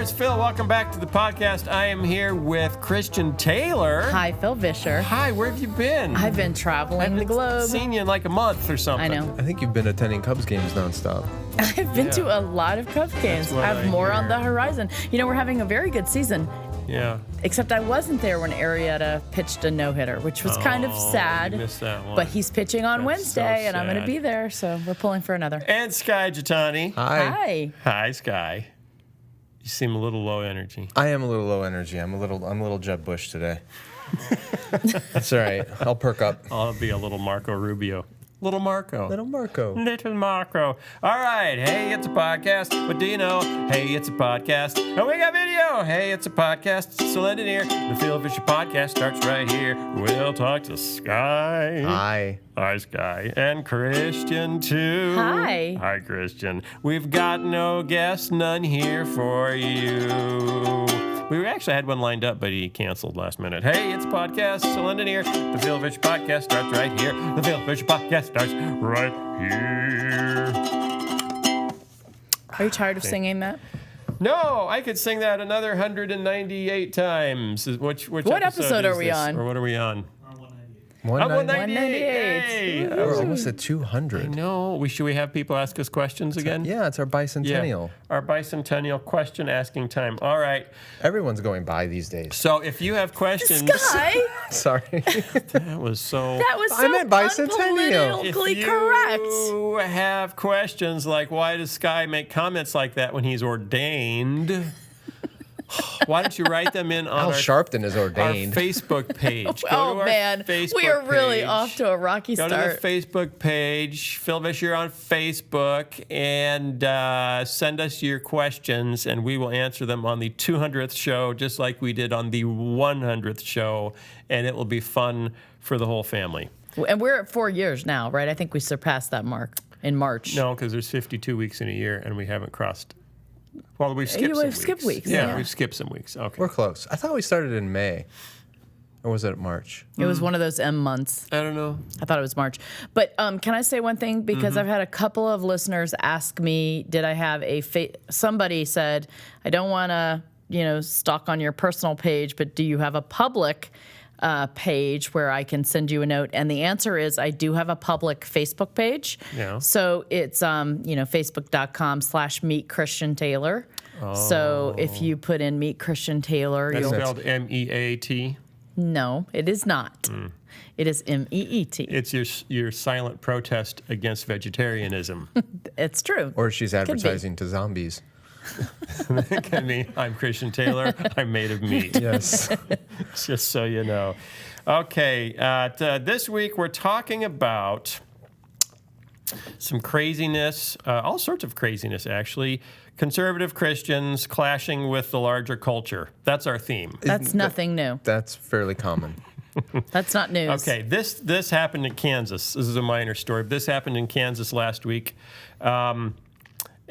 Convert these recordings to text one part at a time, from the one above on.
There's Phil. Welcome back to the podcast. I am here with Christian Taylor. Hi, Phil Vischer. Hi, where have you been? I've been traveling the globe. I haven't seen you in like a month or something. I know. I think you've been attending Cubs games nonstop. I've been to a lot of Cubs games. I have more on the horizon. You know, we're having a very good season. Yeah. Except I wasn't there when Arrieta pitched a no-hitter, which was kind of sad. You missed that one. But he's pitching on Wednesday, so and I'm going to be there, so we're pulling for another. And Skye Jethani. Hi. Hi, Skye. You seem a little low energy. I am a little low energy. I'm a little Jeb Bush today. That's all right. I'll perk up. I'll be a little Marco Rubio. Little Marco. Little Marco. Little Marco. All right. Hey, it's a podcast. What do you know? Hey, it's a podcast. And we got video. Hey, it's a podcast. So lend it here. The Phil Vischer podcast starts right here. We'll talk to Skye. Hi. Hi, Skye. And Christian, too. Hi. Hi, Christian. We've got no guest, none here for you. We actually had one lined up, but he canceled last minute. Hey, it's a podcast. So lend it here. The Phil Vischer podcast starts right here. The Phil Vischer podcast starts right here. Are you tired of singing that? No, I could sing that another 198 times. Which What episode is are we this? on? Or what are we on? 198. 198. We're almost at 200. No, should we have people ask us questions again? Yeah, it's our bicentennial. Yeah, our bicentennial question asking time. All right. Everyone's going by these days. So if you have questions, Skye? Sorry. that was so. I meant bicentennial. unpolitically If correct. you have questions like why does Skye make comments like that when he's ordained? Why don't you write them in on Al Sharpton is ordained. our Facebook page? Oh, man. We are really off to a rocky start. Go to the Facebook page, Phil Vischer on Facebook, and send us your questions, and we will answer them on the 200th show, just like we did on the 100th show, and it will be fun for the whole family. And we're at 4 years now, right? I think we surpassed that mark in March. No, because there's 52 weeks in a year, and we haven't crossed. Well, we've skipped some we've skipped weeks. Yeah, we've skipped some weeks. Okay. We're close. I thought we started in May. Or was it March? It was one of those M months. I don't know. I thought it was March. But can I say one thing? Because I've had a couple of listeners ask me, did I have somebody said, I don't want to, stalk on your personal page, but do you have a public page where I can send you a note? And the answer is I do have a public Facebook page. Yeah. So it's, facebook.com/Meet Christian Taylor. Oh. So if you put in Meet Christian Taylor, That's spelled M-E-A-T? No, it is not. It is M-E-E-T. It's your silent protest against vegetarianism. It's true. Or she's advertising to zombies. I mean, I'm Christian Taylor. I'm made of meat. Yes. Just so you know. Okay, this week we're talking about some craziness, all sorts of craziness, actually. Conservative Christians clashing with the larger culture. That's our theme. That's nothing new. That's fairly common. That's not news. Okay, this happened in Kansas. This is a minor story. This happened in Kansas last week.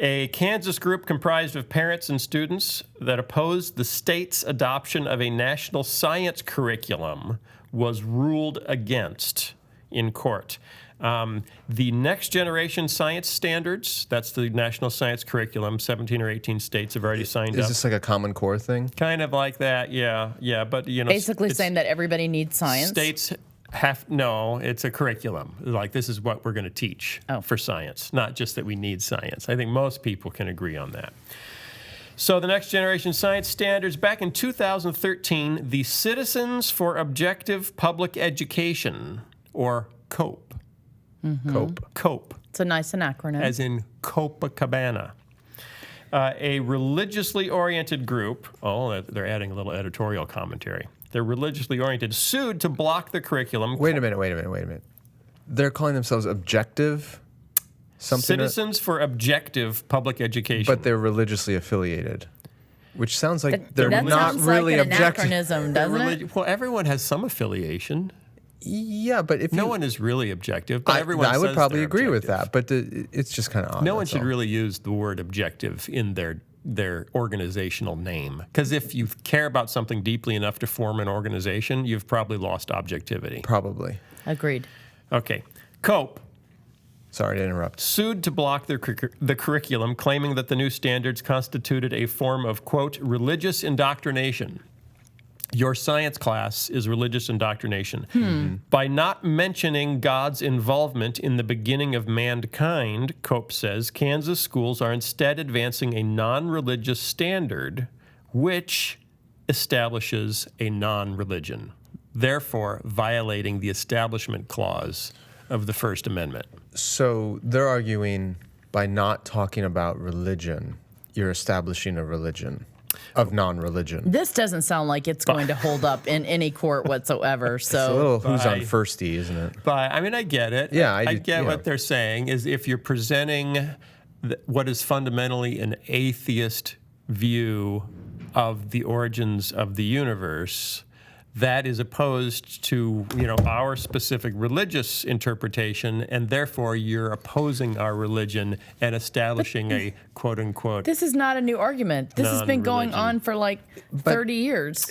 A Kansas group comprised of parents and students that opposed the state's adoption of a national science curriculum was ruled against in court. The Next Generation Science Standards, that's the national science curriculum, 17 or 18 states have already signed up. Is this like a Common Core thing? Kind of like that, yeah. But, basically saying that everybody needs science. States it's a curriculum. Like, this is what we're going to teach for science, not just that we need science. I think most people can agree on that. So the Next Generation Science Standards, back in 2013, the Citizens for Objective Public Education, or COPE. Mm-hmm. COPE. It's a nice acronym. As in Copacabana. A religiously oriented group, they're adding a little editorial commentary. They're religiously oriented, sued to block the curriculum. Wait a minute. They're calling themselves objective something. Citizens for Objective Public Education. But they're religiously affiliated, which sounds like they're that not sounds really like an objective. Anachronism, doesn't it? Well, everyone has some affiliation. Yeah, but if no one is really objective, but everyone I would says probably they're agree with objective. that, but it's just kind of odd. No one should really use the word objective in their organizational name, because if you care about something deeply enough to form an organization, you've probably lost objectivity. Probably. Agreed. Okay. COPE Sorry to interrupt. sued to block the curriculum, claiming that the new standards constituted a form of, quote, religious indoctrination. Your science class is religious indoctrination. By not mentioning God's involvement in the beginning of mankind, Cope says, Kansas schools are instead advancing a non-religious standard which establishes a non-religion, therefore violating the Establishment Clause of the First Amendment. So they're arguing by not talking about religion, you're establishing a religion of non-religion. This doesn't sound like it's going to hold up in any court whatsoever. It's a So little who's on firsty, isn't it? But I mean, I get it. Yeah, I I do, get yeah. what they're saying is if you're presenting what is fundamentally an atheist view of the origins of the universe, that is opposed to, our specific religious interpretation, and therefore you're opposing our religion and establishing a quote-unquote. this is not a new argument. This has been going Non-religion. on for like 30 years.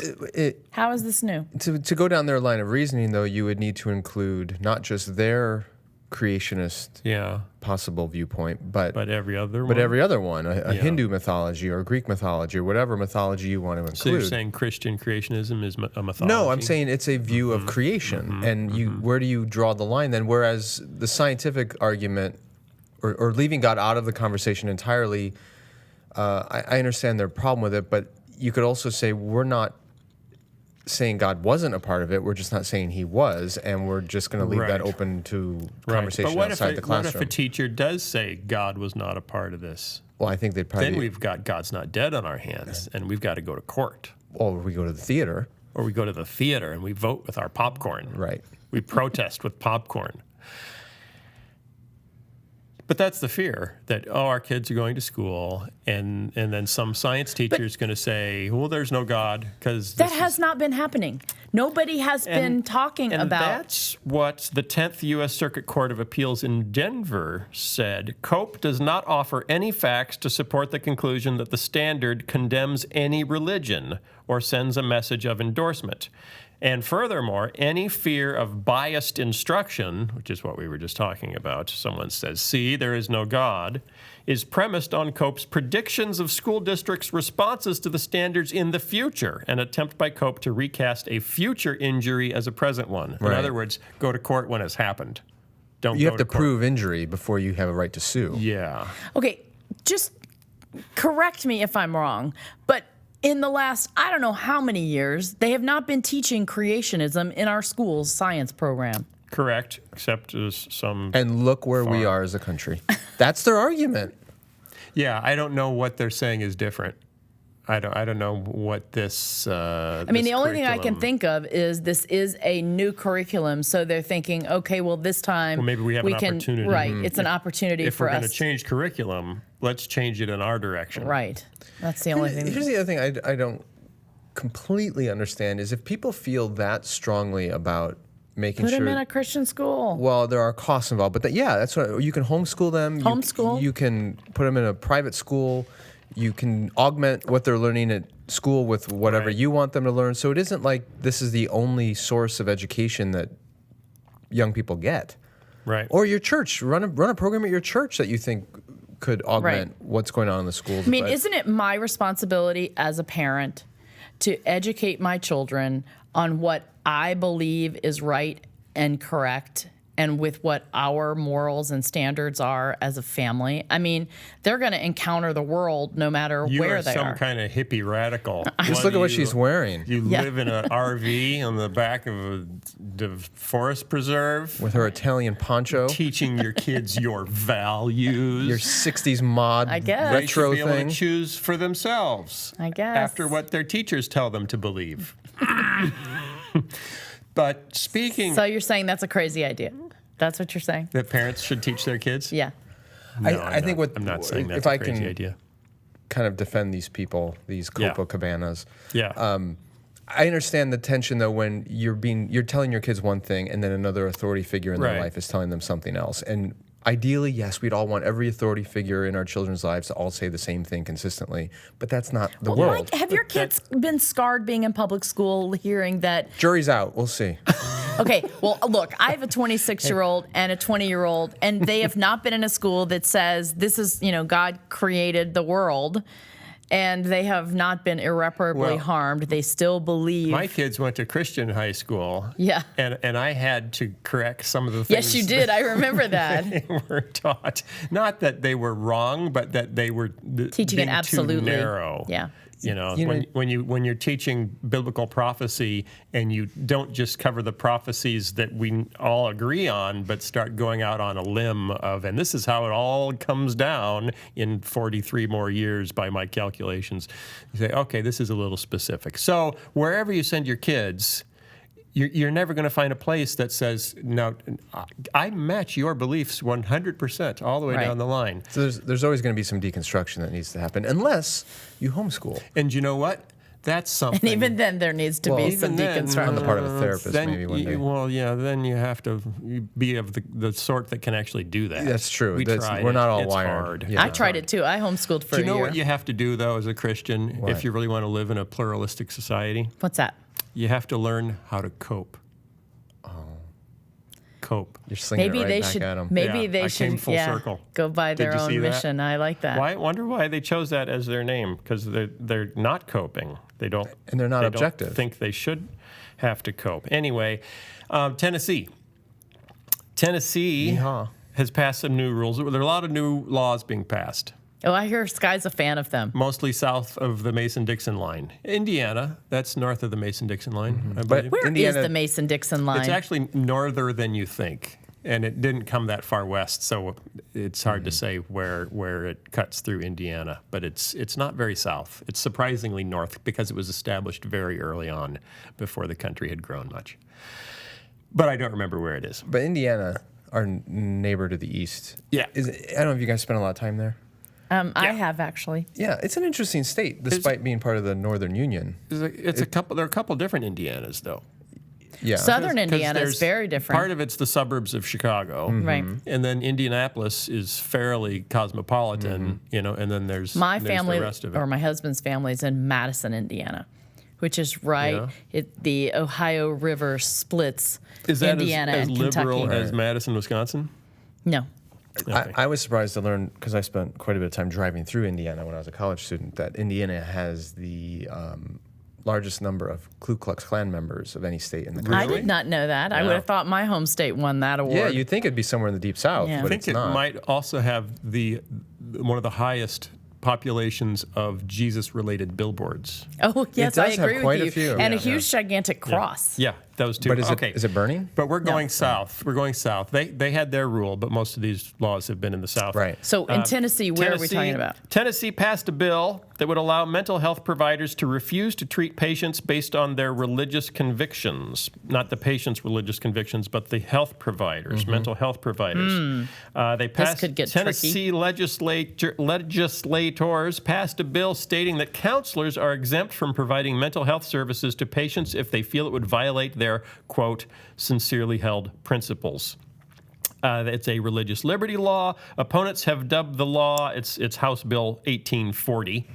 How is this new? To go down their line of reasoning, though, you would need to include not just their creationist Yeah, possible viewpoint, but every other one. but every other one, a Hindu mythology or Greek mythology or whatever mythology you want to include. So you're saying Christian creationism is a mythology? No, I'm saying it's a view of creation, and where do you draw the line then? Whereas the scientific argument, or leaving God out of the conversation entirely, I understand their problem with it, but you could also say we're not saying God wasn't a part of it. We're just not saying he was, and we're just going to leave that Right. open to Right. conversation But what outside if the what classroom. if a teacher does say God was not a part of this? Well, I think they'd probably. Then we've got God's not dead on our hands, and we've got to go to court. Or we go to the theater. Or we go to the theater and we vote with our popcorn. Right. We protest with popcorn. But that's the fear that, our kids are going to school, and then some science teacher is going to say, well, there's no God, because That has not been happening. Nobody has been talking and about. that's what the 10th U.S. Circuit Court of Appeals in Denver said. Cope does not offer any facts to support the conclusion that the standard condemns any religion or sends a message of endorsement. And furthermore, any fear of biased instruction, which is what we were just talking about, someone says, see, there is no God, is premised on Cope's predictions of school districts' responses to the standards in the future, an attempt by Cope to recast a future injury as a present one. In Right. other words, go to court when it's happened. Don't You go have to court. prove injury before you have a right to sue. Yeah. Okay, just correct me if I'm wrong, but in the last, I don't know how many years, they have not been teaching creationism in our school's science program. Correct, except as some... And look where we are as a country. That's their argument. Yeah, I don't know what they're saying is different. I don't know what this. I mean, the only thing I can think of is this is a new curriculum, so they're thinking, okay, well, this time Well, maybe we have an can, opportunity. right? It's an opportunity If for we're going us, to change curriculum, let's change it in our direction. right? That's the only thing. Here's the other thing I don't completely understand is if people feel that strongly about making Put sure. them in a Christian school. Well, there are costs involved, but that's what you can homeschool them. Homeschool. You can put them in a private school. You can augment what they're learning at school with whatever Right. you want them to learn. So it isn't like this is the only source of education that young people get. Right. Or your church, run a program at your church that you think could augment Right. what's going on in the schools. I mean, But- isn't it my responsibility as a parent to educate my children on what I believe is right and correct and with what our morals and standards are as a family? I mean, they're going to encounter the world no matter You where are they some are. kind of hippie radical. Just look at what she's wearing You Yeah. live in an RV on the back of the forest preserve, with her Italian poncho, teaching your kids your values. your 60s mod I guess. They retro should be able thing. to choose for themselves. I guess. After what their teachers tell them to believe. But speaking So you're saying that's a crazy idea? That's what you're saying? that parents should teach their kids? Yeah. No, I think I'm not saying that's if a I crazy can idea. kind of defend these people, these Yeah. Copacabanas. Yeah. I understand the tension though when you're telling your kids one thing and then another authority figure in their Right. life is telling them something else. And ideally, yes, we'd all want every authority figure in our children's lives to all say the same thing consistently, but that's not the world. Mike, have your kids been scarred being in public school, hearing that? Jury's out. We'll see. Okay, well, look, I have a 26-year-old and a 20-year-old, and they have not been in a school that says this is, God created the world, and they have not been irreparably harmed. They still believe. My kids went to Christian high school. Yeah. And I had to correct some of the things. Yes, you did. I remember that. They were taught. Not that they were wrong, but that they were Teaching being it absolutely. too narrow. Yeah. When you're teaching biblical prophecy and you don't just cover the prophecies that we all agree on, but start going out on a limb of, and this is how it all comes down in 43 more years by my calculations. You say, okay, this is a little specific. So wherever you send your kids, you're never going to find a place that says, no, I match your beliefs 100% all the way down the line. So there's always going to be some deconstruction that needs to happen, unless you homeschool. And you know what? That's something. And even then, there needs to be some deconstruction. On the part of a therapist, then maybe one day. Then you have to be of the sort that can actually do that. That's true. Tried we're not all it's wired. Hard. Yeah. I tried it too. I homeschooled for a year. Do you know what you have to do, though, as a Christian, if you really want to live in a pluralistic society? What's that? You have to learn how to cope. Cope. You're slinging Maybe it right they back should. at them. Maybe they I should. came full circle. Go by Did their you own see that? mission. I like that. I wonder why they chose that as their name, because they're not coping. They don't. And they're not they objective. Don't think they should have to cope. Anyway, Tennessee. Tennessee Yeehaw. has passed some new rules. There are a lot of new laws being passed, Oh, I hear Skye's a fan of them. mostly south of the Mason-Dixon line. Indiana, that's north of the Mason-Dixon line, I believe. Where is Indiana- the Mason-Dixon line? It's actually norther than you think, and it didn't come that far west, so it's hard to say where it cuts through Indiana. But it's not very south. It's surprisingly north because it was established very early on, before the country had grown much. But I don't remember where it is. But Indiana, our neighbor to the east. Yeah. I don't know if you guys spent a lot of time there. I have actually. Yeah, it's an interesting state, despite being part of the Northern Union. There are a couple different Indianas, though. Yeah. Southern 'Cause Indiana is there's- very different. Part of it's the suburbs of Chicago, Right. and then Indianapolis is fairly cosmopolitan, and then there's My there's family, the rest of it. or my husband's family, is in Madison, Indiana, which is right. The Ohio River splits Is that Indiana as and liberal Kentucky. as Madison, Wisconsin? No. Okay. I was surprised to learn, because I spent quite a bit of time driving through Indiana when I was a college student, that Indiana has the largest number of Ku Klux Klan members of any state in the country. I did not know that. I would have thought my home state won that award. Yeah, you'd think it'd be somewhere in the Deep South, Yeah. but I think it's it not. might also have one of the highest populations of Jesus-related billboards. Oh, yes, I does have agree quite with a you. few. And Yeah. a huge, gigantic cross. Yeah, those two. But okay. is it burning? But we're going south. We're going south. They had their rule, but most of these laws have been in the south. Right. So in Tennessee, where are we talking about? Tennessee passed a bill that would allow mental health providers to refuse to treat patients based on their religious convictions. Not the patient's religious convictions, but the health providers, mental health providers. They passed. could get Tennessee legislators passed a bill stating that counselors are exempt from providing mental health services to patients if they feel it would violate their, quote, sincerely held principles. It's a religious liberty law. Opponents have dubbed the law, it's House Bill 1840,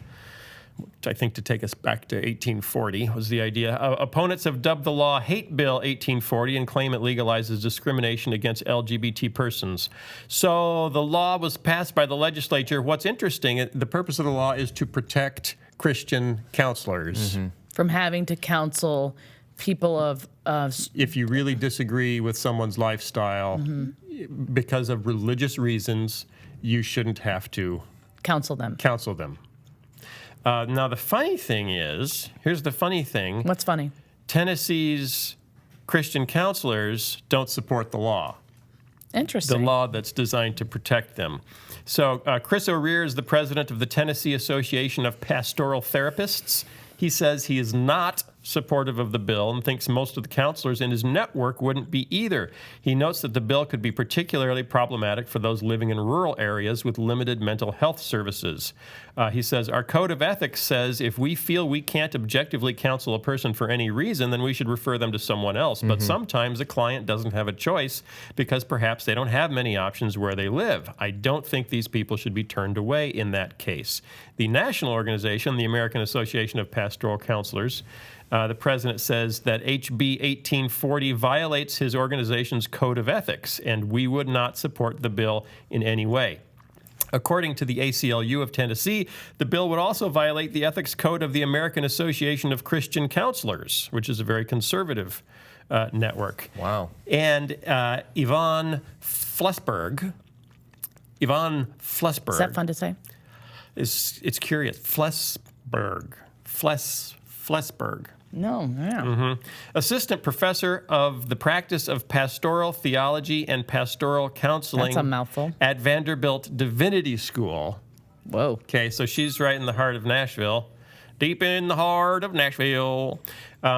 which I think to take us back to 1840 was the idea. Opponents have dubbed the law Hate Bill 1840 and claim it legalizes discrimination against LGBT persons. So the law was passed by the legislature. What's interesting, the purpose of the law is to protect Christian counselors. From having to counsel people of If you really disagree with someone's lifestyle because of religious reasons, you shouldn't have to counsel them. counsel them. Now, the funny thing is, here's the funny thing. What's funny? Tennessee's Christian counselors don't support the law, the Interesting. law that's designed to protect them. So Chris O'Rear is the president of the Tennessee Association of Pastoral Therapists. He says he is not supportive of the bill and thinks most of the counselors in his network wouldn't be either. He notes that the bill could be particularly problematic for those living in rural areas with limited mental health services. He says, our code of ethics says if we feel we can't objectively counsel a person for any reason, then we should refer them to someone else. But sometimes a client doesn't have a choice because perhaps they don't have many options where they live. I don't think these people should be turned away in that case. The national organization, the American Association of Pastoral Counselors, the president says that HB 1840 violates his organization's code of ethics, and we would not support the bill in any way. According to the ACLU of Tennessee, the bill would also violate the ethics code of the American Association of Christian Counselors, which is a very conservative network. Wow. And Yvonne Fleshburg. Is that fun to say? It's curious. Fleshburg. No, yeah. Assistant professor of the practice of pastoral theology and pastoral counseling. That's a mouthful. At Vanderbilt Divinity School. Whoa. Okay, so she's right in the heart of Nashville. Deep in the heart of Nashville.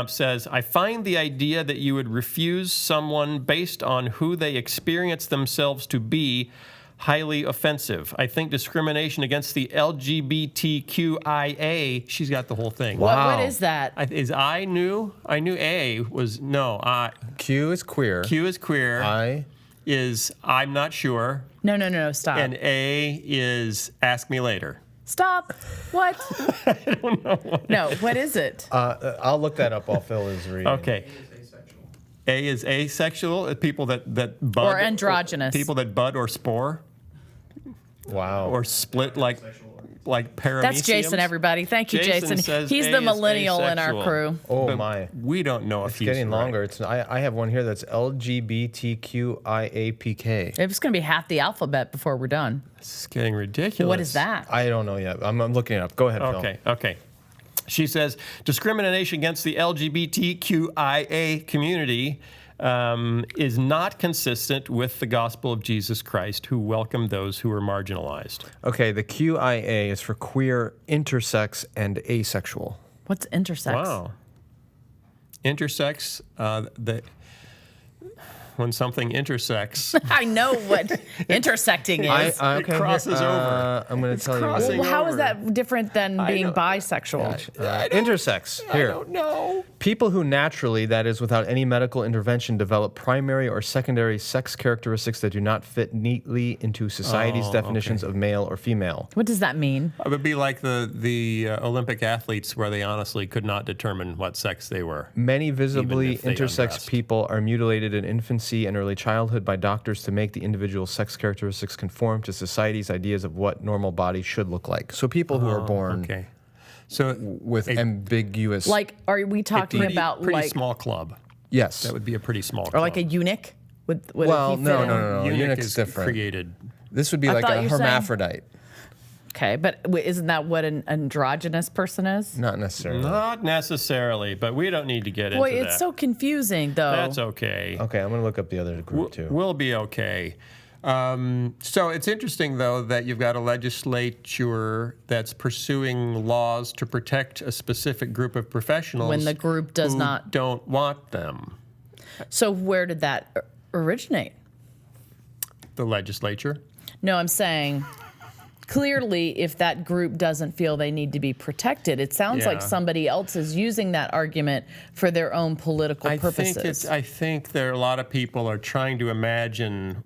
Says, I find the idea that you would refuse someone based on who they experience themselves to be highly offensive. I think discrimination against the LGBTQIA, she's got the whole thing. What is that? I knew A was, no. Q is queer. Q is queer. I is I'm not sure. No, stop. And A is ask me later. Stop. What? I don't know. No, what is it? I'll look that up while Phil is reading. Okay. A is asexual, people that bud. Or androgynous. People that bud or spore. Wow. Or split like parameciums. That's Jason, everybody. Thank you, Jason. Says He's A the is millennial in our asexual. crew. Oh, But my. We don't know if It's he's getting right. longer. I have one here that's LGBTQIAPK. It's going to be half the alphabet before we're done. This is getting ridiculous. What is that? I don't know yet. I'm looking it up. Go ahead, Phil. Okay. She says discrimination against the LGBTQIA community is not consistent with the gospel of Jesus Christ, who welcomed those who were marginalized. Okay, the QIA is for queer, intersex, and asexual. What's intersex? Wow. Intersex, when something intersects. I know what intersecting is. Okay, crosses over. I'm going to tell you. crossing Well, how over. is that different than being bisexual? Intersex. Here. I don't know. People who naturally, that is without any medical intervention, develop primary or secondary sex characteristics that do not fit neatly into society's definitions of male or female. What does that mean? It would be like the Olympic athletes where they honestly could not determine what sex they were. Many visibly if they intersex undressed. people are mutilated in infancy and early childhood by doctors to make the individual's sex characteristics conform to society's ideas of what normal bodies should look like. So people who are born Okay. So with ambiguous... Like, are we talking about pretty like, small club. Yes. That would be a pretty small or club. like a eunuch? Would Well, he fit no, in? no. Eunuch Eunuch's is different. created. This would be I like thought a you were saying- hermaphrodite. Okay, but isn't that what an androgynous person is? Not necessarily. Not necessarily, but we don't need to get Boy, into it's that. so confusing, though. That's okay. Okay, I'm going to look up the other group, too. We'll be okay. So it's interesting, though, that you've got a legislature that's pursuing laws to protect a specific group of professionals When the group does who not. don't want them. So where did that originate? The legislature. No, I'm saying clearly if that group doesn't feel they need to be protected, it sounds like Yeah. somebody else is using that argument for their own political purposes. I think there are a lot of people are trying to imagine.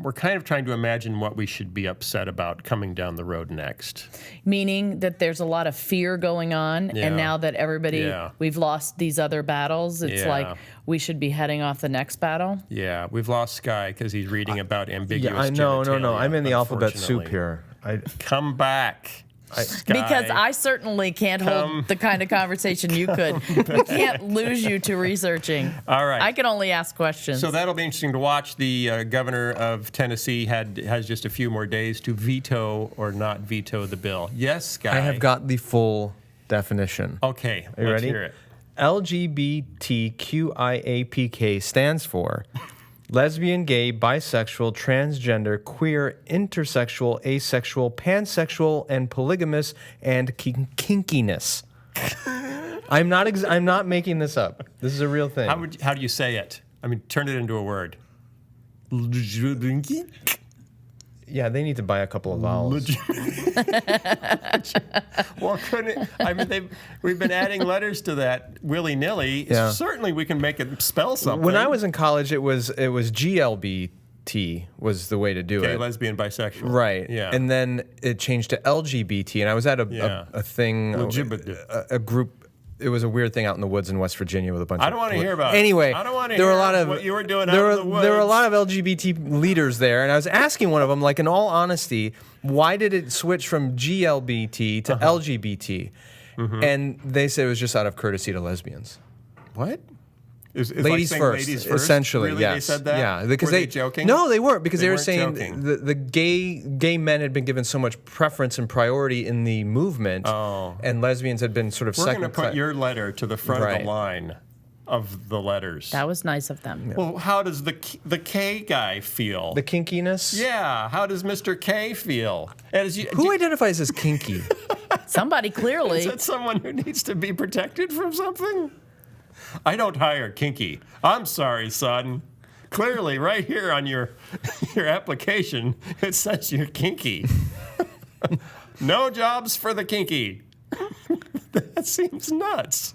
We're kind of trying to imagine what we should be upset about coming down the road next. Meaning that there's a lot of fear going on, Yeah. and now that everybody, Yeah. we've lost these other battles, it's Yeah. like we should be heading off the next battle. Yeah, we've lost Skye because he's reading about ambiguous. Yeah, I know. No. genitalia, I'm in the alphabet soup unfortunately. here. Come back, Skye. Because I certainly can't hold the kind of conversation you could. We can't lose you to researching. All right. I can only ask questions. So that'll be interesting to watch. The governor of Tennessee has just a few more days to veto or not veto the bill. Yes, Skye. I have got the full definition. Okay, Are you let's ready? hear it. LGBTQIAPK stands for lesbian, gay, bisexual, transgender, queer, intersexual, asexual, pansexual, and polygamous, and kinkiness. I'm not making this up. This is a real thing. How do you say it? I mean, turn it into a word. Yeah, they need to buy a couple of vowels. Well, we've been adding letters to that willy-nilly. Yeah. Certainly we can make it spell something. When I was in college, it was GLBT was the way to do Gay, it. lesbian, bisexual. Right. Yeah. And then it changed to LGBT, and I was at a thing, a group. It was a weird thing out in the woods in West Virginia with a bunch of... I don't want to hear about Anyway, it. I don't want to there hear were a lot of what you were doing there out were, in the woods. There were a lot of LGBT leaders there, and I was asking one of them, like, in all honesty, why did it switch from GLBT to LGBT? Mm-hmm. And they said it was just out of courtesy to lesbians. What? Is Ladies, like first, ladies first, essentially. Really, yes, they said that. Yeah, because were they joking? No, they weren't, because they were weren't saying joking. the gay men had been given so much preference and priority in the movement, and lesbians had been sort of We're second. going to put your letter to the front of Right. the line of the letters. That was nice of them. Well, how does the K guy feel? The kinkiness. Yeah, how does Mr. K feel? Who identifies as kinky? Somebody clearly. Is that someone who needs to be protected from something? I don't hire Kinky. I'm sorry, son. Clearly, right here on your application, it says you're kinky. No jobs for the kinky. That seems nuts.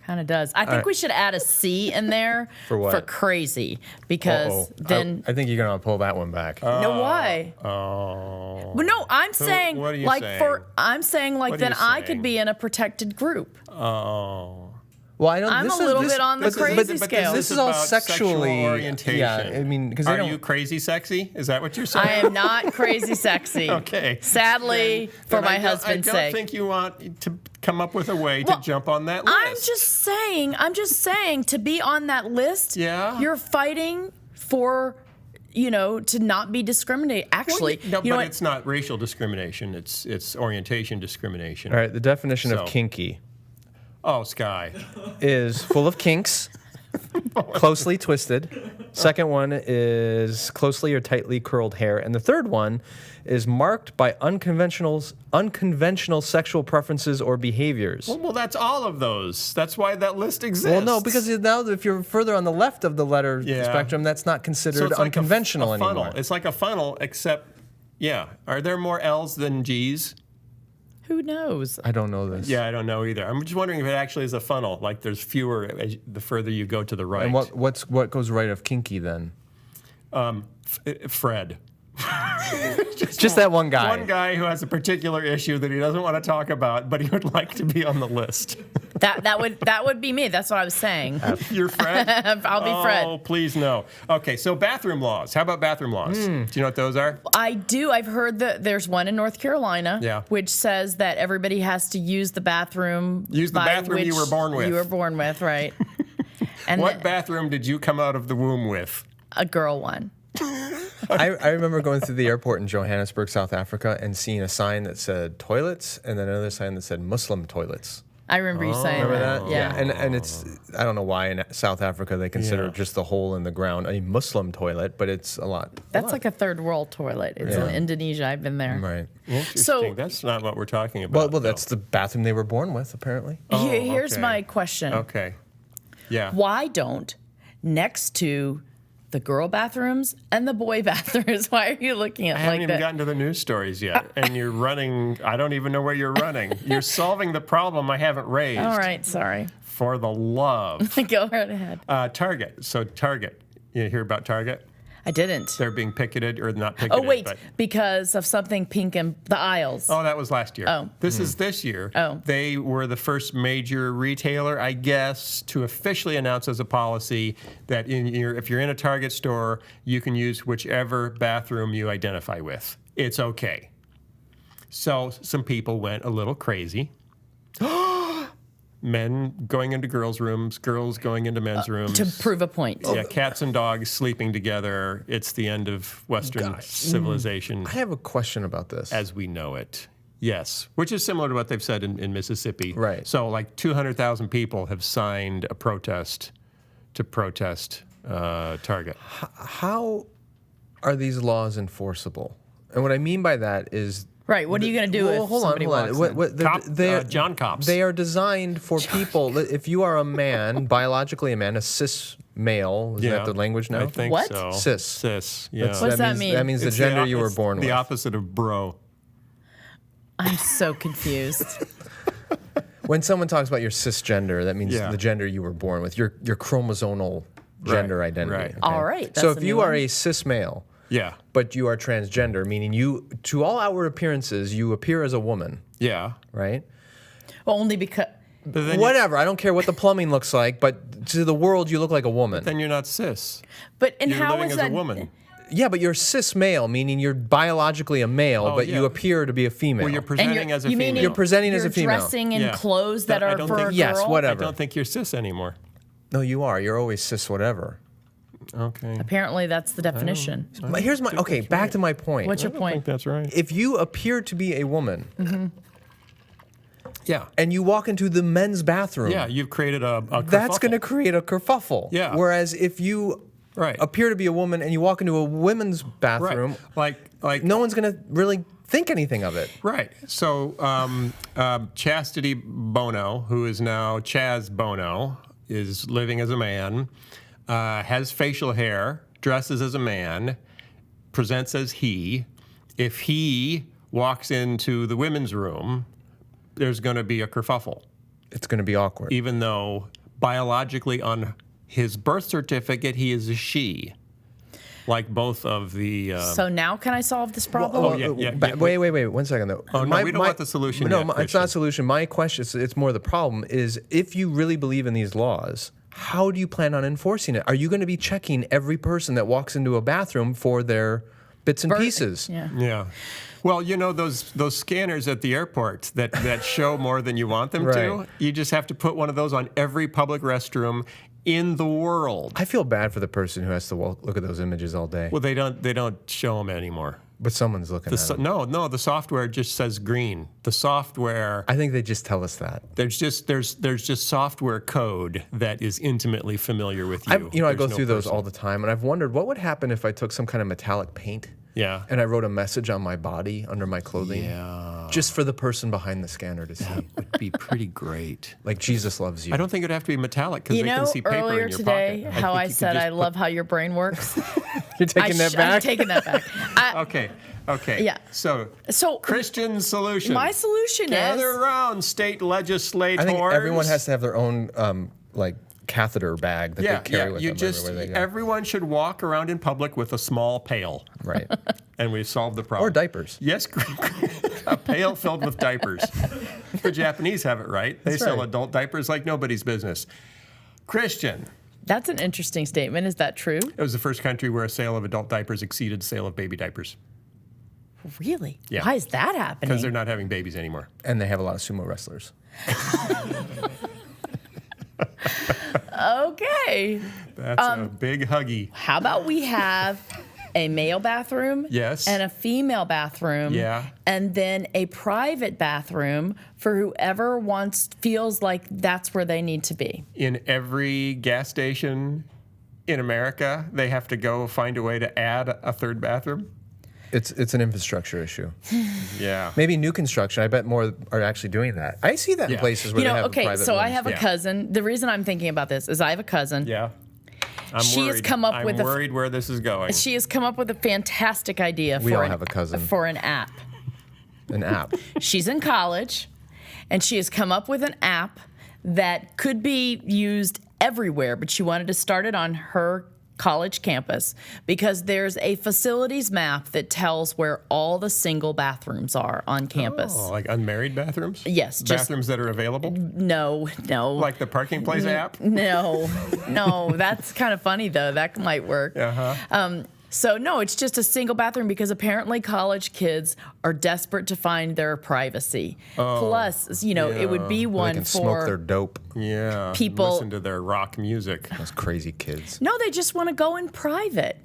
Kind of does. I think we should add a C in there For what? For crazy, because then. I think you're gonna pull that one back. No, why? Oh. Well, no, I'm saying what are you like saying? I'm saying like What are then you I could saying? be in a protected group. Oh. Well, I don't. I'm a little bit on the crazy scale. This is all about sexually sexual orientation. Yeah, I mean, because Are you crazy sexy? Is that what you're saying? I am not crazy sexy. Okay. Sadly, for my husband's I sake. don't think you want to come up with a way to jump on that list. I'm just saying to be on that list, Yeah. you're fighting for, to not be discriminated. Actually, no, you know but what? it's not racial discrimination. It's orientation discrimination. All right, the definition So- of kinky Oh, Skye. is full of kinks, closely twisted. Second one is closely or tightly curled hair, and the third one is marked by unconventional sexual preferences or behaviors. Well, that's all of those. That's why that list exists. Well, no, because now if you're further on the left of the letter Yeah. spectrum, that's not considered so it's like unconventional a funnel. anymore. It's like a funnel, except, are there more L's than G's? Who knows? I don't know this. Yeah, I don't know either. I'm just wondering if it actually is a funnel. Like there's fewer the further you go to the right. And what goes right of kinky then? Fred. Just that one guy. One guy who has a particular issue that he doesn't want to talk about, but he would like to be on the list. That would be me. That's what I was saying. You're Fred? I'll be Fred. Oh, please no. Okay, so bathroom laws. How about bathroom laws? Do you know what those are? I do. I've heard that there's one in North Carolina, which says that everybody has to use the bathroom. Use the bathroom you were born with. You were born with, right? And what bathroom did you come out of the womb with? A girl one. I remember going through the airport in Johannesburg, South Africa, and seeing a sign that said toilets, and then another sign that said Muslim toilets. I remember you saying Remember that? Yeah. And it's, I don't know why in South Africa they consider just the hole in the ground a Muslim toilet, but it's a lot. That's like a third world toilet. It's in Indonesia. I've been there. Right. Interesting. So- That's not what we're talking about. Well, that's the bathroom they were born with, apparently. Here's okay. my question. Okay. Yeah. Why don't, next to the girl bathrooms and the boy bathrooms, why are you looking at I haven't like even that? gotten to the news stories yet, and you're running. I don't even know where you're running. You're solving the problem I haven't raised. All right, sorry. For the love. Go right ahead. Target. So Target. You hear about Target? I didn't. They're being picketed, or not picketed. Oh, wait, but- because of something pink in the aisles. Oh, that was last year. Oh. This is this year. Oh. They were the first major retailer, I guess, to officially announce as a policy that if you're in a Target store, you can use whichever bathroom you identify with. It's okay. So some people went a little crazy. Men going into girls' rooms, girls going into men's rooms. To prove a point. Yeah, cats and dogs sleeping together. It's the end of Western civilization I have a question about this. as we know it. Yes, which is similar to what they've said in Mississippi. Right. So like 200,000 people have signed a protest to protest Target. How are these laws enforceable? And what I mean by that is Right. What are you going to do if hold somebody on. walks in? John Cops. They are designed for people. If you are a man, biologically a man, a cis male, is that the language now? I think What? so. Cis. Yeah. What does that mean? That means the It's gender you were it's born with. The opposite of bro. I'm so confused. When someone talks about your cisgender, that means the gender you were born with, your chromosomal gender identity. right. okay? All right, So that's if a you new are one. a cis male, Yeah. but you are transgender, meaning you, to all outward appearances, you appear as a woman, Yeah. right? Only because. But then Whatever. I don't care what the plumbing looks like, but to the world, you look like a woman. then you're not cis. But and You're how living is as that? a woman. Yeah, but you're cis male, meaning you're biologically a male, but yeah. you appear to be a female. Well, you're And presenting as a you female. mean You're presenting as a you're female. dressing in Yeah. clothes that I are don't for think- a girl? Yes, I whatever. don't think you're cis anymore. No, you are. You're always cis whatever. Okay. Apparently, that's the definition. But here's my okay. Back to my point. What's your I think point? that's right. If you appear to be a woman Yeah. and you walk into the men's bathroom, Yeah, you've created a that's kerfuffle. going to create a kerfuffle. Yeah. Whereas if you Right. appear to be a woman and you walk into a women's bathroom, Right. Like no one's going to really think anything of it. Right. So Chastity Bono, who is now Chaz Bono, is living as a man, has facial hair, dresses as a man, presents as he. If he walks into the women's room, there's going to be a kerfuffle, It's going to be awkward. even though biologically on his birth certificate he is a she, like both of the. So now can I solve this problem? yeah. Wait, 1 second though. Oh, no, we don't want the solution No, yet, it's Christian. not a solution. My question, it's more the problem, is if you really believe in these laws, how do you plan on enforcing it? Are you going to be checking every person that walks into a bathroom for their bits and pieces? Yeah. Yeah. Well, you know those scanners at the airport that show more than you want them Right. to? You just have to put one of those on every public restroom in the world. I feel bad for the person who has to look at those images all day. Well, they don't show them anymore. But someone's looking at them. No, the software just says green. The software I think they just tell us that. there's just software code that is intimately familiar with you. I There's go no through those person. all the time, and I've wondered what would happen if I took some kind of metallic paint Yeah. and I wrote a message on my body under my clothing, Yeah. just for the person behind the scanner to see, Would be pretty great. like Jesus loves you. I don't think it'd have to be metallic because You they can know, see paper earlier in your today, pocket. how think I you could said just I put- love how your brain works. You're taking that back. I'm taking that back. Okay. Yeah. So So Christian solution. my solution Gather is around, state legislators. I think everyone has to have their own like catheter bag that they carry with them everywhere they go. Everyone should walk around in public with a small pail, Right. and we've solved the problem. Or diapers. Yes, a pail filled with diapers. The Japanese have it right. They sell right. adult diapers like nobody's business. Christian. That's an interesting statement. Is that true? It was the first country where a sale of adult diapers exceeded sale of baby diapers Really? Yeah. Why is that happening? because they're not having babies anymore. And they have a lot of sumo wrestlers. Okay. That's a big huggy. How about we have a male bathroom? Yes. And a female bathroom. Yeah. And then a private bathroom for whoever feels like that's where they need to be. In every gas station in America, they have to go find a way to add a third bathroom. It's an infrastructure issue. Yeah. Maybe new construction. I bet more are actually doing that. I see that in Yeah. places where You they know, have okay, private so I rooms. have a Yeah. cousin. The reason I'm thinking about this is I have a cousin. Yeah. I'm She has worried. come up I'm with worried where this is going. She has come up with a fantastic idea We for all an, have a cousin. for an app. An app. She's in college, and she has come up with an app that could be used everywhere, but she wanted to start it on her college campus because there's a facilities map that tells where all the single bathrooms are on campus. Oh, like unmarried bathrooms? Yes, just- Bathrooms that are available? No. Like the parking place app? No, that's kind of funny though. That might work. Uh-huh. So no, it's just a single bathroom because apparently college kids are desperate to find their privacy. Plus, it would be They one can smoke their for dope. Yeah. People- Listen to their rock music. Those crazy kids. no, they just want to go in private.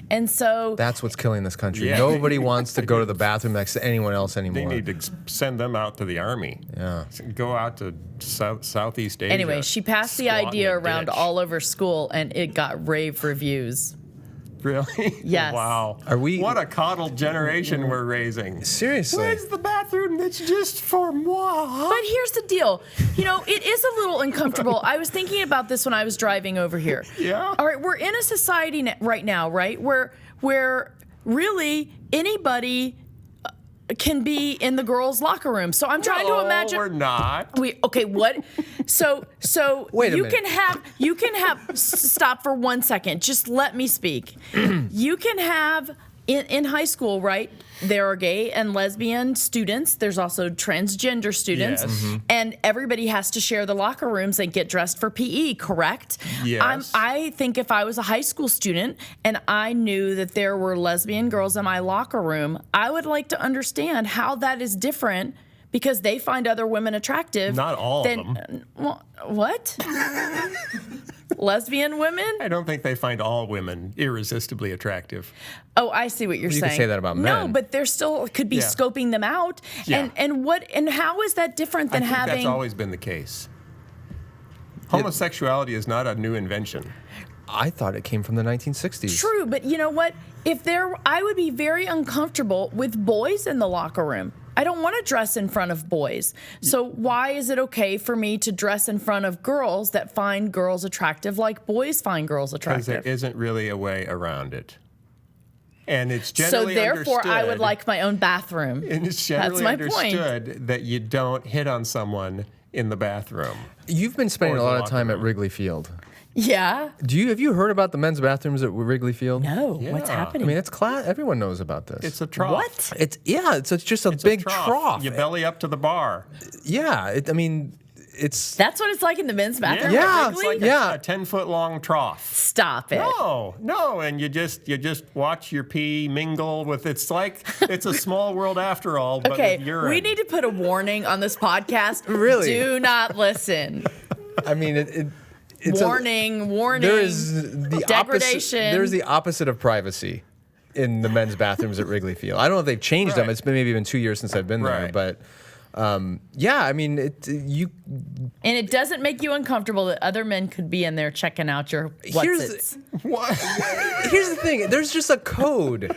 And so That's what's killing this country. Yeah. Nobody wants to go to the bathroom next to anyone else They anymore. need to send them out to the army. Yeah. Go out to Southeast Asia. anyway, she passed the squat in idea a around ditch. all over school and it got rave reviews. Really? Yes. Wow. What a coddled generation we're raising. Seriously. Where's the bathroom that's just for moi? But here's the deal. It is a little uncomfortable. I was thinking about this when I was driving over here. Yeah. All right, we're in a society right now, right, where really anybody can be in the girls' locker room. So I'm trying to imagine. No, we're not. Okay, what? So Wait a you minute. can have stop for 1 second. Just let me speak. You can have in high school, right? There are gay and lesbian students. There's also transgender students. Yes. Mm-hmm. And everybody has to share the locker rooms and get dressed for PE, correct? Yes. I think if I was a high school student and I knew that there were lesbian girls in my locker room, I would like to understand how that is different because they find other women attractive. Not all of them. Well, what? Lesbian women? I don't think they find all women irresistibly attractive. Oh, I see what you're saying. You can say that about No, men. but they're still could be Yeah. scoping them out. Yeah. And how is that different than I think having that's always been the case. Homosexuality is not a new invention. I thought it came from the 1960s. True, but you know what? I would be very uncomfortable with boys in the locker room. I don't want to dress in front of boys. So why is it okay for me to dress in front of girls that find girls attractive like boys find girls Because there attractive? isn't really a way around it. And it's So generally therefore, I would understood- like my own bathroom. And it's generally my point. understood that you don't hit on someone in the bathroom. You've been spending Or a the lot of locker time at room. Wrigley Field. Yeah. Have you heard about the men's bathrooms at Wrigley Field? No. What's Yeah. happening? I mean, it's class. Everyone knows about this. It's a trough. What? It's just a It's big a trough. You belly up to the bar. Yeah, it's That's what it's like in the men's bathroom? Yeah, at it's Wrigley? like Yeah. a 10-foot-long trough. Stop it. No, and you just watch your pee mingle with. It's a small world after all. But Okay, with urine. we need to put a warning on this podcast. Really? Do not listen. I mean it's Warning. there is the Degradation. opposite. There's the opposite of privacy in the men's bathrooms at Wrigley Field. I don't know if they've changed them. Right. It's been maybe been 2 years since I've been there, Right. but yeah, I mean you. And it doesn't make you uncomfortable that other men could be in there checking out your what's-its. What? Here's the thing. There's just a code.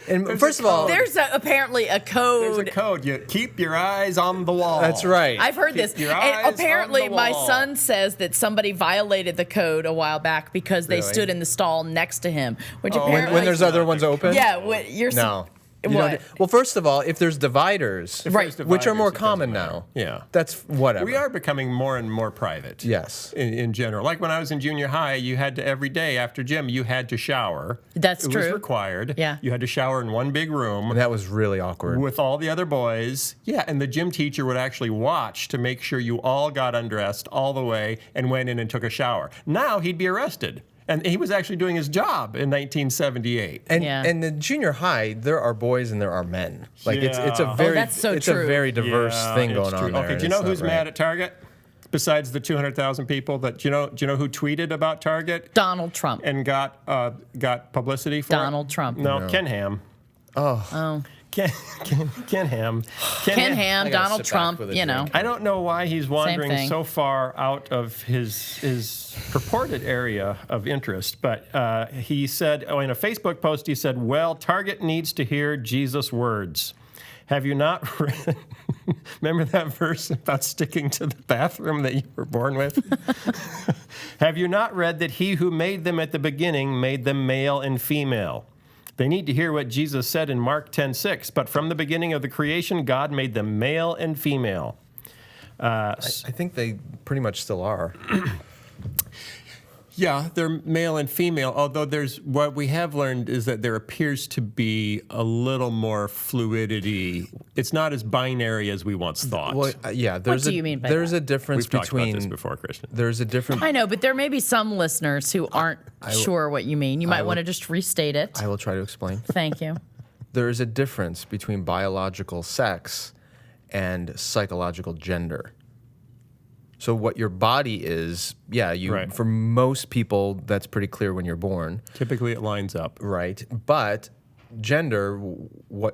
And first of all, There's apparently a code. There's a code. You keep your eyes on the wall. that's right. I've heard this. Keep your And eyes apparently on the my wall. son says that somebody violated the code a while back because they Really? stood in the stall next to him. Which Oh, apparently when there's other ones open. Yeah, what you're No. You What? don't- well, first of all, if there's dividers, Right. First which are more dividers, it doesn't common matter. now, Yeah. that's whatever. We are becoming more and more private. Yes. In general. Like when I was in junior high, you had to, every day after gym, you had to shower. That's it true. It was required. Yeah. You had to shower in one big room And that was really awkward. with all the other boys. Yeah, and the gym teacher would actually watch to make sure you all got undressed all the way and went in and took a shower. Now he'd be arrested. And he was actually doing his job in 1978. And Yeah. in the junior high, there are boys and there are men. Like it's a Yeah. very that's so it's true. a very diverse Yeah, thing it's going true. on there. Okay, and do you know it's who's not right. mad at Target? Besides the 200,000 people that do you know who tweeted about Target Donald Trump. and got publicity for Donald it? Trump. No, Ken Ham. Oh. Ken Ham. Ken Ham, I gotta Donald sit back Trump, with a you know. drink. I don't know why he's wandering thing. so far out of his purported area of interest, but he said, in a Facebook post, he said, well, Target needs to hear Jesus' words. Have you not read, remember that verse about sticking to the bathroom that you were born with? Have you not read that he who made them at the beginning made them male and female? They need to hear what Jesus said in Mark 10:6. But from the beginning of the creation, God made them male and female. I think they pretty much still are. Yeah, they're male and female, although what we have learned is that there appears to be a little more fluidity. It's not as binary as we once thought. Well, yeah, there's do you mean by there's that? a difference We've talked about between this before, Christian. There's a difference. I know, but there may be some listeners who aren't sure what you mean. You might want to just restate it. I will try to explain. Thank you. There is a difference between biological sex and psychological gender. So what your body is, Right. for most people that's pretty clear when you're born, Typically, it lines up. right? But gender,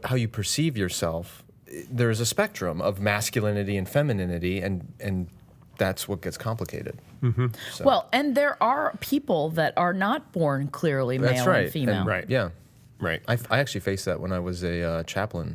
how you perceive yourself, there's a spectrum of masculinity and femininity, and that's what gets complicated. So, Well, and there are people that are not born clearly that's male right. and female. Right. Yeah. Right. I actually faced that when I was a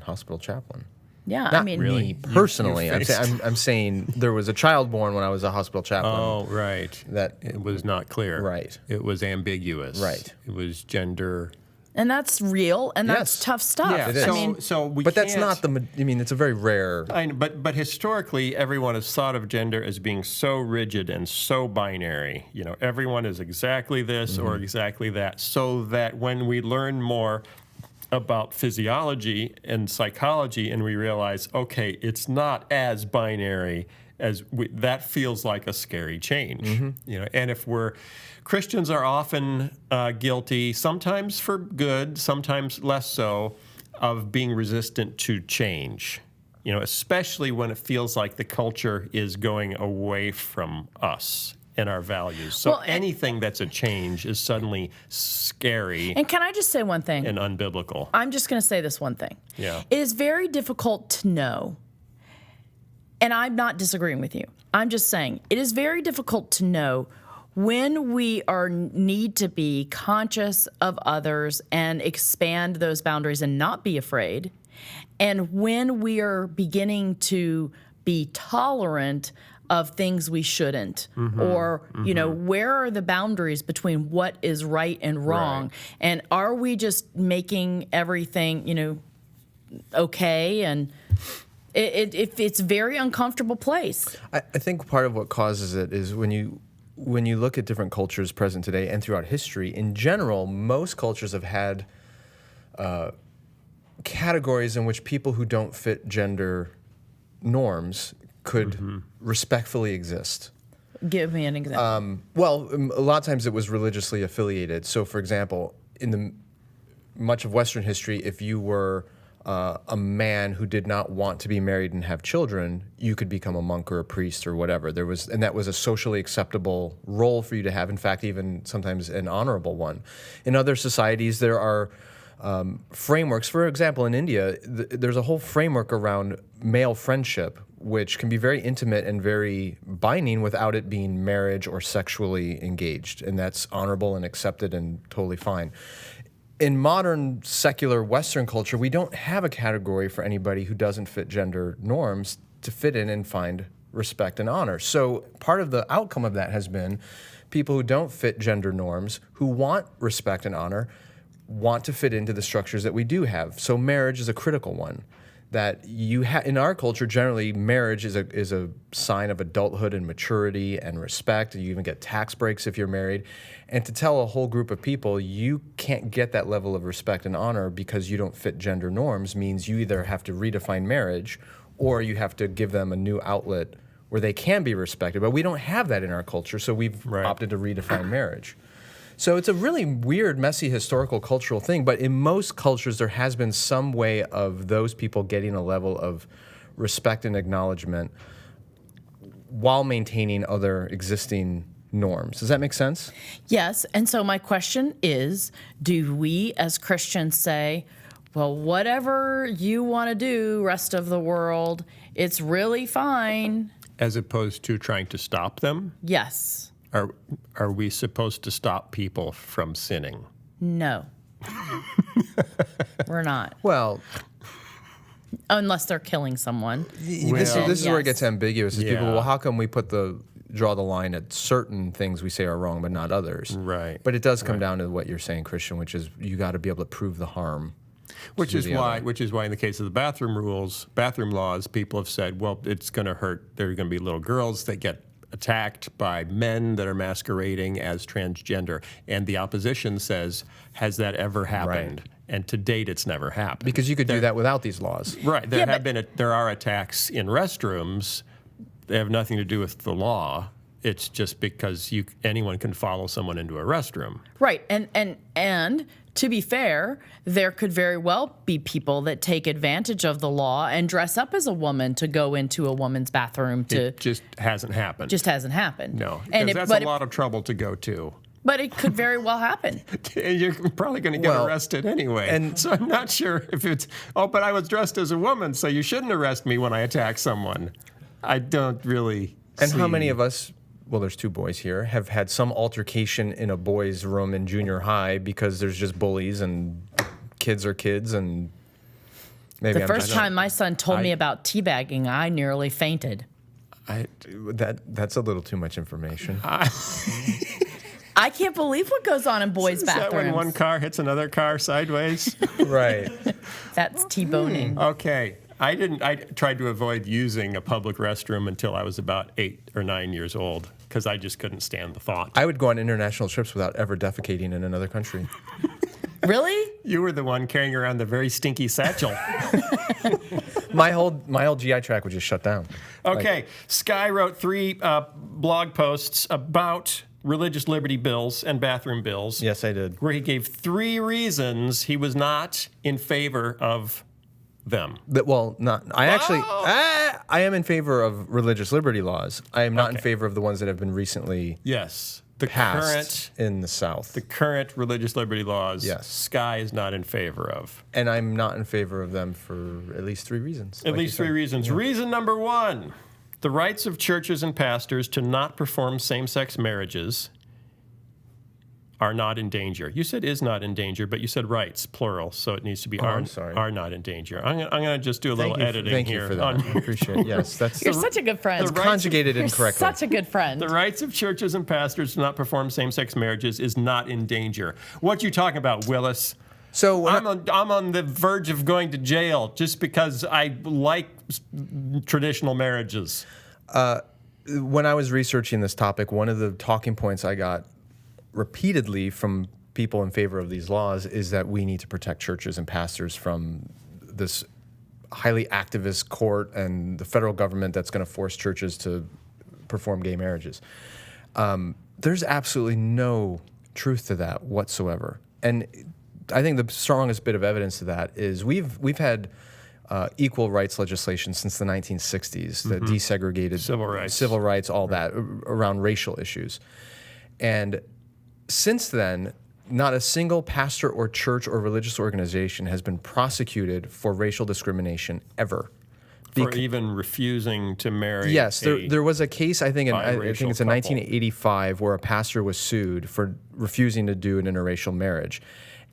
hospital chaplain. Yeah, Not I mean, me You personally. faced- I'm saying there was a child born when I was a hospital chaplain. Oh, right. That It was not clear. Right. It was ambiguous. Right. It was gender. and that's real, and that's Yes. tough stuff. Yeah. It is. I mean, So we but that's can't- not the. I mean, it's a very rare. I know, but historically, everyone has thought of gender as being so rigid and so binary. You know, everyone is exactly this or exactly that. So that when we learn more about physiology and psychology, and we realize, okay, it's not as binary as that feels like a scary change. You know, and if Christians are often guilty, sometimes for good, sometimes less so, of being resistant to change. You know, especially when it feels like the culture is going away from us and our values. So Well, and- anything that's a change is suddenly scary and can I just say one thing? and unbiblical. I'm just going to say this one thing. Yeah. It is very difficult to know, and I'm not disagreeing with you. I'm just saying it is very difficult to know when we need to be conscious of others and expand those boundaries and not be afraid, and when we are beginning to be tolerant of things we shouldn't, or you know, where are the boundaries between what is right and wrong, Right. and are we just making everything, you know, okay? And it's a very uncomfortable place. I think part of what causes it is when you look at different cultures present today and throughout history, in general, most cultures have had categories in which people who don't fit gender norms could respectfully exist. Give me an example. Well, a lot of times it was religiously affiliated. So, for example, in much of Western history, if you were a man who did not want to be married and have children, you could become a monk or a priest or whatever. And that was a socially acceptable role for you to have. In fact, even sometimes an honorable one. In other societies, there are frameworks. For example, in India, there's a whole framework around male friendship, which can be very intimate and very binding without it being marriage or sexually engaged. And that's honorable and accepted and totally fine. In modern secular Western culture, we don't have a category for anybody who doesn't fit gender norms to fit in and find respect and honor. So part of the outcome of that has been people who don't fit gender norms, who want respect and honor, want to fit into the structures that we do have. So marriage is a critical one. That in our culture, generally, marriage is a sign of adulthood and maturity and respect. You even get tax breaks if you're married. And to tell a whole group of people you can't get that level of respect and honor because you don't fit gender norms means you either have to redefine marriage or you have to give them a new outlet where they can be respected. But we don't have that in our culture, so we've opted to redefine marriage. So it's a really weird, messy, historical, cultural thing. But in most cultures, there has been some way of those people getting a level of respect and acknowledgement while maintaining other existing norms. Does that make sense? Yes. And so my question is, do we as Christians say, well, whatever you want to do, rest of the world, it's really fine? As opposed to trying to stop them? Yes. Are we supposed to stop people from sinning? No. We're not. Well, Unless they're killing someone. this is where it gets ambiguous. Is people, Yeah. well, how come we draw the line at certain things we say are wrong, but not others? Right. But it does come down to what you're saying, Christian, which is you got to be able to prove the harm. Which is the why other. in the case of the bathroom laws, people have said, well, it's going to hurt. There are going to be little girls that get attacked by men that are masquerading as transgender. And the opposition says, has that ever happened? Right. And to date, it's never happened. Because you could do that without these laws. Right. There Yeah, there are attacks in restrooms. They have nothing to do with the law. It's just because anyone can follow someone into a restroom. Right. And to be fair, there could very well be people that take advantage of the law and dress up as a woman to go into a woman's bathroom to It just hasn't happened. just hasn't happened. no. And Because that's a lot of trouble to go to. but it could very well happen. And you're probably going to get Well, arrested anyway. and- so I'm not sure if it's, but I was dressed as a woman, so you shouldn't arrest me when I attack someone. I don't really And how many of us, well, there's 2 boys here, have had some altercation in a boys' room in junior high because there's just bullies and kids are kids and maybe The first time my son told me about teabagging, I nearly fainted. That's a little too much information. I can't believe what goes on in boys' Is that bathrooms. when one car hits another car sideways? Right. That's T-boning. Okay. I tried to avoid using a public restroom until I was about 8 or 9 years old because I just couldn't stand the thought. I would go on international trips without ever defecating in another country. Really? You were the one carrying around the very stinky satchel. My whole GI tract would just shut down. Okay. Skye wrote 3 blog posts about religious liberty bills and bathroom bills. Yes, I did. Where he gave 3 reasons he was not in favor of them. I am in favor of religious liberty laws. I am not in Okay. favor of the ones that have been recently Yes. passed in the South. The current religious liberty laws, Yes. Skye is not in favor of. And I'm not in favor of them for at least 3 reasons. At least 3 reasons. Reason number 1, the rights of churches and pastors to not perform same-sex marriages are not in danger. You said is not in danger, but you said rights, plural, so it needs to be I'm sorry. are not in danger. I'm going to just do a little editing Thank here. you for that. I appreciate it. Yes, that's You're such a good friend. conjugated You're incorrectly. such a good friend. The rights of churches and pastors to not perform same-sex marriages is not in danger. What you talking about, Willis? So when I'm on the verge of going to jail just because I like traditional marriages. when I was researching this topic, one of the talking points I got repeatedly from people in favor of these laws is that we need to protect churches and pastors from this highly activist court and the federal government that's going to force churches to perform gay marriages. There's absolutely no truth to that whatsoever. And I think the strongest bit of evidence to that is we've had equal rights legislation since the 1960s that desegregated civil rights, all that around racial issues. And since then, not a single pastor or church or religious organization has been prosecuted for racial discrimination ever. For even refusing to marry. Yes, there was a case, I think it's in couple. 1985, where a pastor was sued for refusing to do an interracial marriage.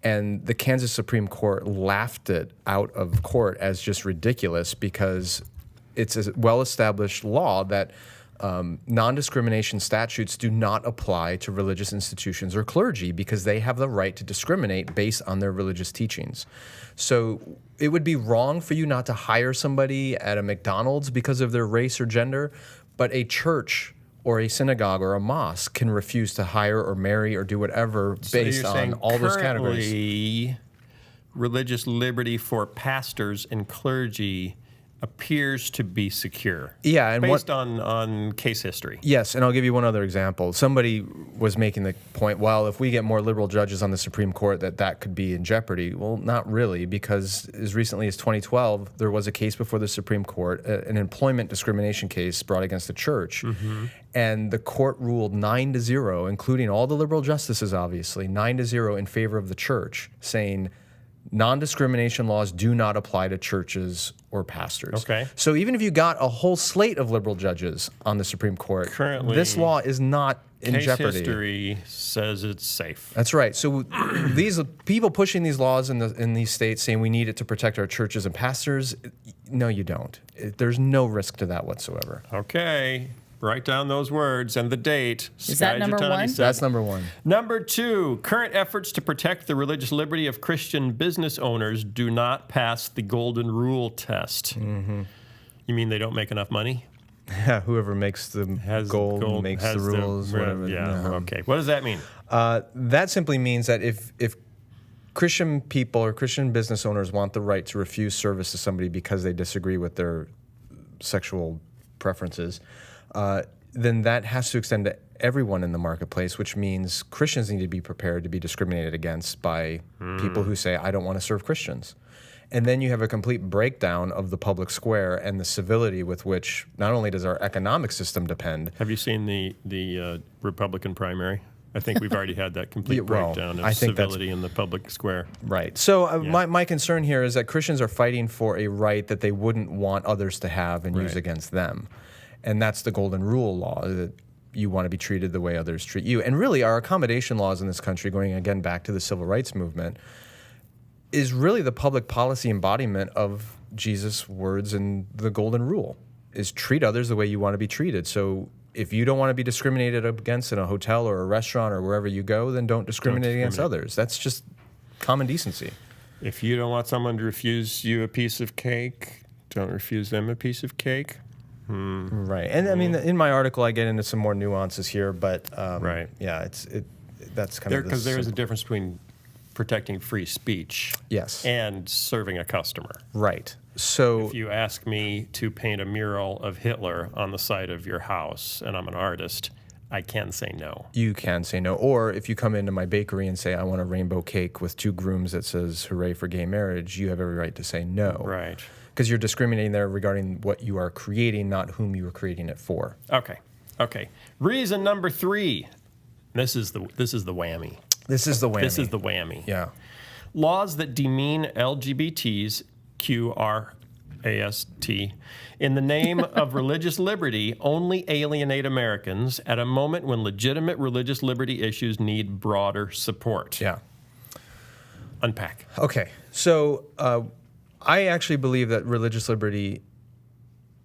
And the Kansas Supreme Court laughed it out of court as just ridiculous because it's a well-established law that non-discrimination statutes do not apply to religious institutions or clergy because they have the right to discriminate based on their religious teachings. So it would be wrong for you not to hire somebody at a McDonald's because of their race or gender, but a church or a synagogue or a mosque can refuse to hire or marry or do whatever based on all those categories. Currently, religious liberty for pastors and clergy appears to be secure. Yeah, and based on case history. Yes, and I'll give you one other example. Somebody was making the point, well, if we get more liberal judges on the Supreme Court, that could be in jeopardy. Well, not really, because as recently as 2012, there was a case before the Supreme Court, an employment discrimination case brought against the church, and the court ruled 9-0, including all the liberal justices, obviously, 9-0 in favor of the church, saying non-discrimination laws do not apply to churches or pastors. Okay. So even if you got a whole slate of liberal judges on the Supreme Court, currently, this law is not in jeopardy. Case history says it's safe. That's right. So these people pushing these laws in these states saying we need it to protect our churches and pastors, no, you don't. There's no risk to that whatsoever. Okay. Write down those words and the date. Is that number Jethani one? said. That's number one. Number 2, current efforts to protect the religious liberty of Christian business owners do not pass the golden rule test. You mean they don't make enough money? Yeah, whoever makes the gold makes the rules. Whatever. Yeah, okay. What does that mean? That simply means that if Christian people or Christian business owners want the right to refuse service to somebody because they disagree with their sexual preferences, then that has to extend to everyone in the marketplace, which means Christians need to be prepared to be discriminated against by people who say, I don't want to serve Christians. And then you have a complete breakdown of the public square and the civility with which not only does our economic system depend. Have you seen the Republican primary? I think we've already had that complete breakdown of I think civility in the public square. Right. So my concern here is that Christians are fighting for a right that they wouldn't want others to have and use against them. And that's the golden rule law, that you want to be treated the way others treat you. And really, our accommodation laws in this country, going again back to the civil rights movement, is really the public policy embodiment of Jesus' words in the golden rule, is treat others the way you want to be treated. So if you don't want to be discriminated against in a hotel or a restaurant or wherever you go, then don't discriminate against others. That's just common decency. If you don't want someone to refuse you a piece of cake, don't refuse them a piece of cake. Right. And I mean, in my article, I get into some more nuances here, but Right. yeah, that's kind of Because there is a difference between protecting free speech Yes. and serving a customer. Right. So If you ask me to paint a mural of Hitler on the side of your house and I'm an artist, I can say no. you can say no. Or if you come into my bakery and say, I want a rainbow cake with 2 grooms that says, hooray for gay marriage, you have every right to say no. Right. Because you're discriminating there regarding what you are creating, not whom you are creating it for. Okay. Reason number 3. This is the whammy. This is the whammy. This is the whammy. Yeah. Laws that demean LGBTs, QRAST, in the name of religious liberty only alienate Americans at a moment when legitimate religious liberty issues need broader support. Yeah. Unpack. Okay. So I actually believe that religious liberty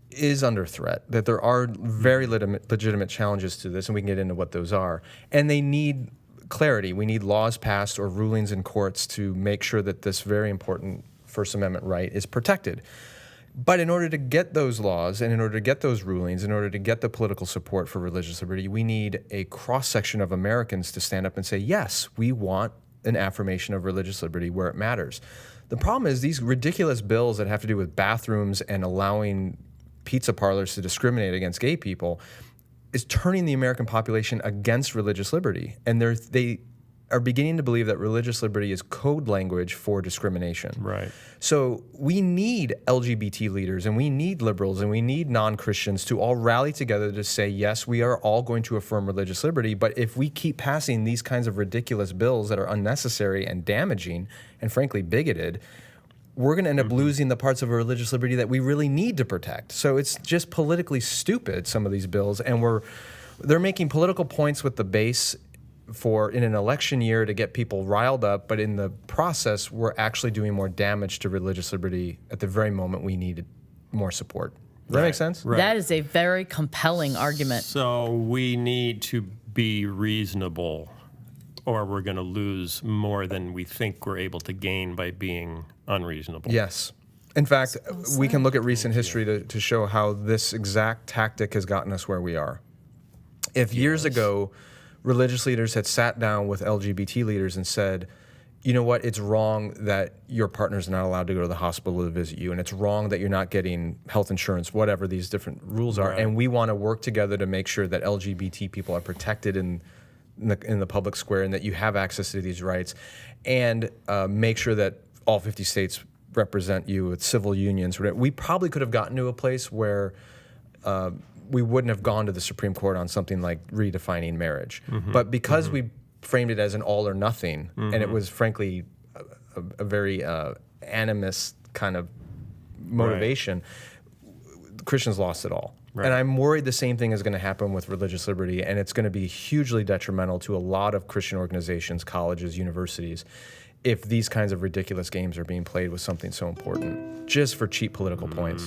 is under threat, that there are very legitimate challenges to this, and we can get into what those are. And they need clarity. We need laws passed or rulings in courts to make sure that this very important First Amendment right is protected. But in order to get those laws, and in order to get those rulings, in order to get the political support for religious liberty, we need a cross-section of Americans to stand up and say, yes, we want an affirmation of religious liberty where it matters. The problem is these ridiculous bills that have to do with bathrooms and allowing pizza parlors to discriminate against gay people is turning the American population against religious liberty. And they are beginning to believe that religious liberty is code language for discrimination. Right. So we need LGBT leaders, and we need liberals, and we need non-Christians to all rally together to say, yes, we are all going to affirm religious liberty, but if we keep passing these kinds of ridiculous bills that are unnecessary and damaging and frankly bigoted, we're going to end up losing the parts of our religious liberty that we really need to protect. So it's just politically stupid, some of these bills, and they're making political points with the base in an election year to get people riled up, but in the process, we're actually doing more damage to religious liberty at the very moment we need more support. Does that make sense? Right. That is a very compelling argument. So we need to be reasonable, or we're going to lose more than we think we're able to gain by being unreasonable. Yes. In fact, we can look at recent history to show how this exact tactic has gotten us where we are. If years ago, religious leaders had sat down with LGBT leaders and said, you know what, it's wrong that your partner's not allowed to go to the hospital to visit you, and it's wrong that you're not getting health insurance, whatever these different rules are, and we want to work together to make sure that LGBT people are protected in the public square and that you have access to these rights, and make sure that all 50 states represent you with civil unions. We probably could have gotten to a place where we wouldn't have gone to the Supreme Court on something like redefining marriage. But because we framed it as an all or nothing, and it was frankly a very animist kind of motivation, Christians lost it all. Right. And I'm worried the same thing is going to happen with religious liberty, and it's going to be hugely detrimental to a lot of Christian organizations, colleges, universities, if these kinds of ridiculous games are being played with something so important, just for cheap political points.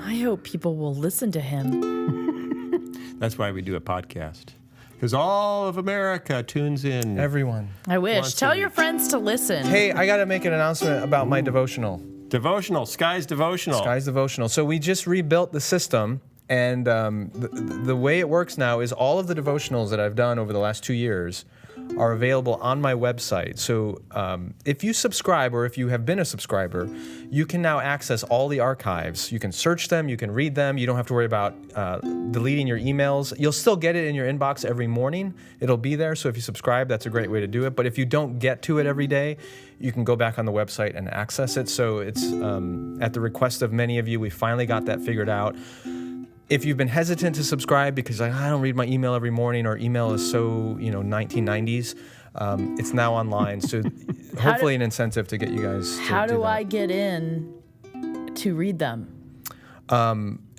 I hope people will listen to him. That's why we do a podcast. Because all of America tunes in. Everyone. I wish. Once Tell a your week. friends to listen. Hey, I got to make an announcement about my devotional. Devotional. Skye's devotional. Skye's devotional. So we just rebuilt the system, and the way it works now is all of the devotionals that I've done over the last 2 years are available on my website. So if you subscribe, or if you have been a subscriber, you can now access all the archives. You can search them, you can read them. You don't have to worry about deleting your emails. You'll still get it in your inbox every morning. It'll be there. So if you subscribe, that's a great way to do it. But if you don't get to it every day, you can go back on the website and access it. So it's at the request of many of you, we finally got that figured out. If you've been hesitant to subscribe because I don't read my email every morning, or email is so 1990s, it's now online. So hopefully an incentive to get you guys to How do that. I get in to read them?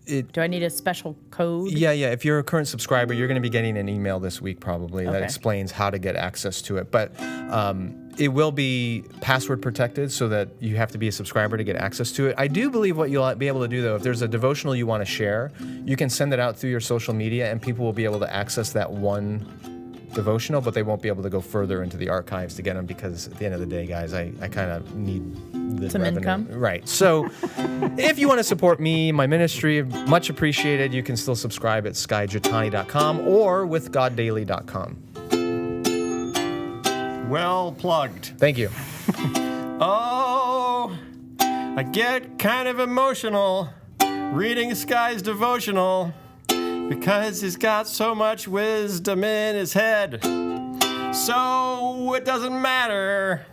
Do I need a special code? Yeah. If you're a current subscriber, you're going to be getting an email this week probably that Okay. explains how to get access to it. But it will be password protected so that you have to be a subscriber to get access to it. I do believe what you'll be able to do, though, if there's a devotional you want to share, you can send it out through your social media and people will be able to access that one devotional, but they won't be able to go further into the archives to get them because at the end of the day, guys, I kind of need the Some revenue. income. Right. So if you want to support me, my ministry, much appreciated. You can still subscribe at skyjethani.com or withgoddaily.com. Well plugged. Thank you. Oh, I get kind of emotional reading Skye's devotional because he's got so much wisdom in his head. So it doesn't matter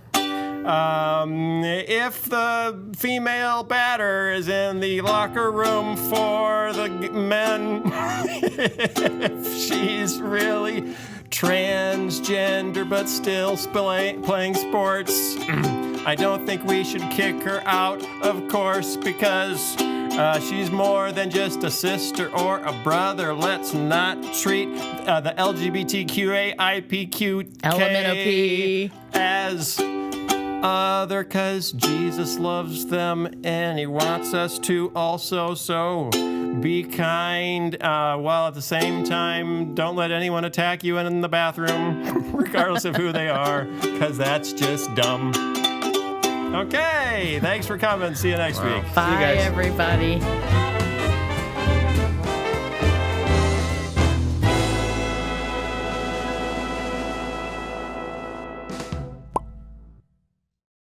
if the female batter is in the locker room for the men, if she's really transgender but still playing sports. I don't think we should kick her out, of course, because she's more than just a sister or a brother. Let's not treat the LGBTQIA LMNOP. as other, because Jesus loves them and he wants us to also. So be kind, while at the same time, don't let anyone attack you in the bathroom, regardless of who they are, because that's just dumb. Okay, thanks for coming. See you next week. Bye, guys. everybody.